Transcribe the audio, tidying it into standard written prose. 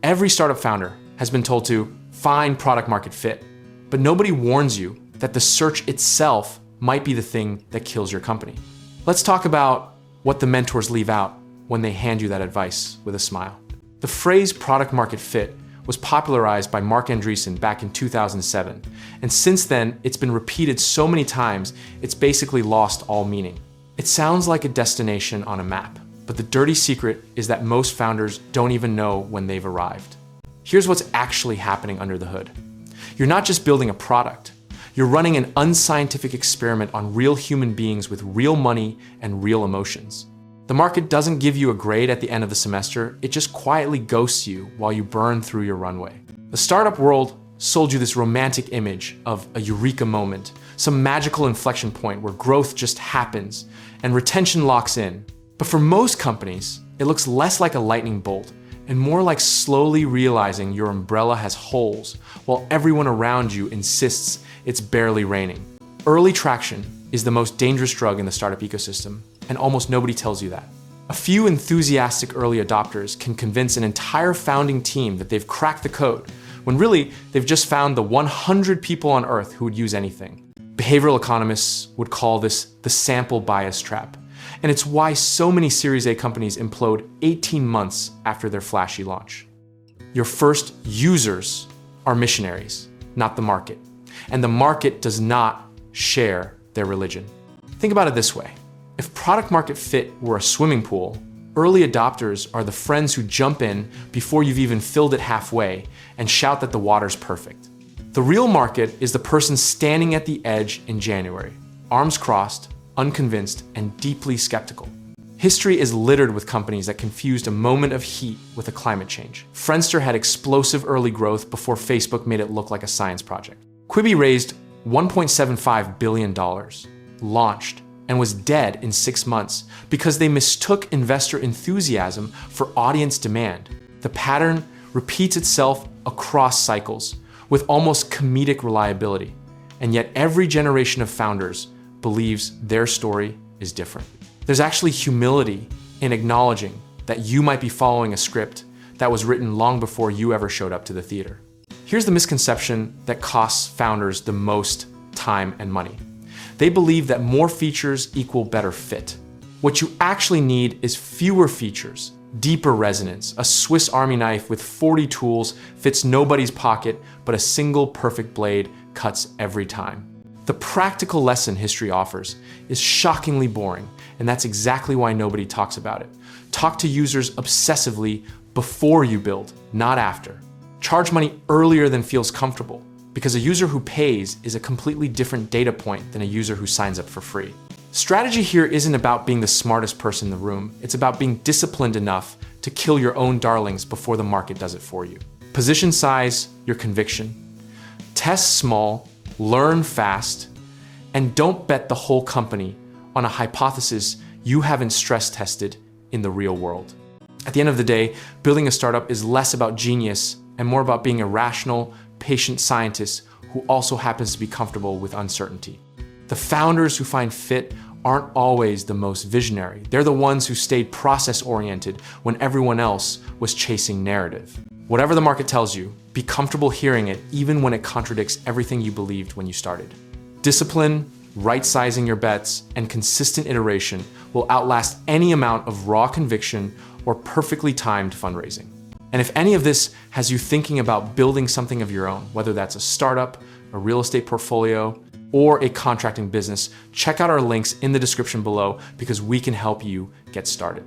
Every startup founder has been told to find product market fit, but nobody warns you that the search itself might be the thing that kills your company. Let's talk about what the mentors leave out when they hand you that advice with a smile. The phrase product market fit was popularized by Marc Andreessen back in 2007, and since then it's been repeated so many times it's basically lost all meaning. It sounds like a destination on a map, but the dirty secret is that most founders don't even know when they've arrived. Here's what's actually happening under the hood. You're not just building a product, you're running an unscientific experiment on real human beings with real money and real emotions. The market doesn't give you a grade at the end of the semester, it just quietly ghosts you while you burn through your runway. The startup world sold you this romantic image of a eureka moment, some magical inflection point where growth just happens and retention locks in. But for most companies, it looks less like a lightning bolt and more like slowly realizing your umbrella has holes while everyone around you insists it's barely raining. Early traction is the most dangerous drug in the startup ecosystem, and almost nobody tells you that. A few enthusiastic early adopters can convince an entire founding team that they've cracked the code, when really they've just found the 100 people on Earth who would use anything. Behavioral economists would call this the sample bias trap, and it's why so many Series A companies implode 18 months after their flashy launch. Your first users are missionaries, not the market, and the market does not share their religion. Think about it this way. If product market fit were a swimming pool, early adopters are the friends who jump in before you've even filled it halfway and shout that the water's perfect. The real market is the person standing at the edge in January, arms crossed, unconvinced, and deeply skeptical. History is littered with companies that confused a moment of heat with a climate change. Friendster had explosive early growth before Facebook made it look like a science project. Quibi raised $1.75 billion, launched, and was dead in 6 months because they mistook investor enthusiasm for audience demand. The pattern repeats itself across cycles with almost comedic reliability, and yet every generation of founders believes their story is different. There's actually humility in acknowledging that you might be following a script that was written long before you ever showed up to the theater. Here's the misconception that costs founders the most time and money. They believe that more features equal better fit. What you actually need is fewer features, deeper resonance. A Swiss Army knife with 40 tools fits nobody's pocket, but a single perfect blade cuts every time. The practical lesson history offers is shockingly boring, and that's exactly why nobody talks about it. Talk to users obsessively before you build, not after. Charge money earlier than feels comfortable, because a user who pays is a completely different data point than a user who signs up for free. Strategy here isn't about being the smartest person in the room, it's about being disciplined enough to kill your own darlings before the market does it for you. Position size your conviction, test small, learn fast, and don't bet the whole company on a hypothesis you haven't stress tested in the real world. At the end of the day, building a startup is less about genius and more about being a rational, patient scientist who also happens to be comfortable with uncertainty. The founders who find fit aren't always the most visionary. They're the ones who stayed process-oriented when everyone else was chasing narrative. Whatever the market tells you, be comfortable hearing it even when it contradicts everything you believed when you started. Discipline, right-sizing your bets, and consistent iteration will outlast any amount of raw conviction or perfectly timed fundraising. And if any of this has you thinking about building something of your own, whether that's a startup, a real estate portfolio, or a contracting business, check out our links in the description below because we can help you get started.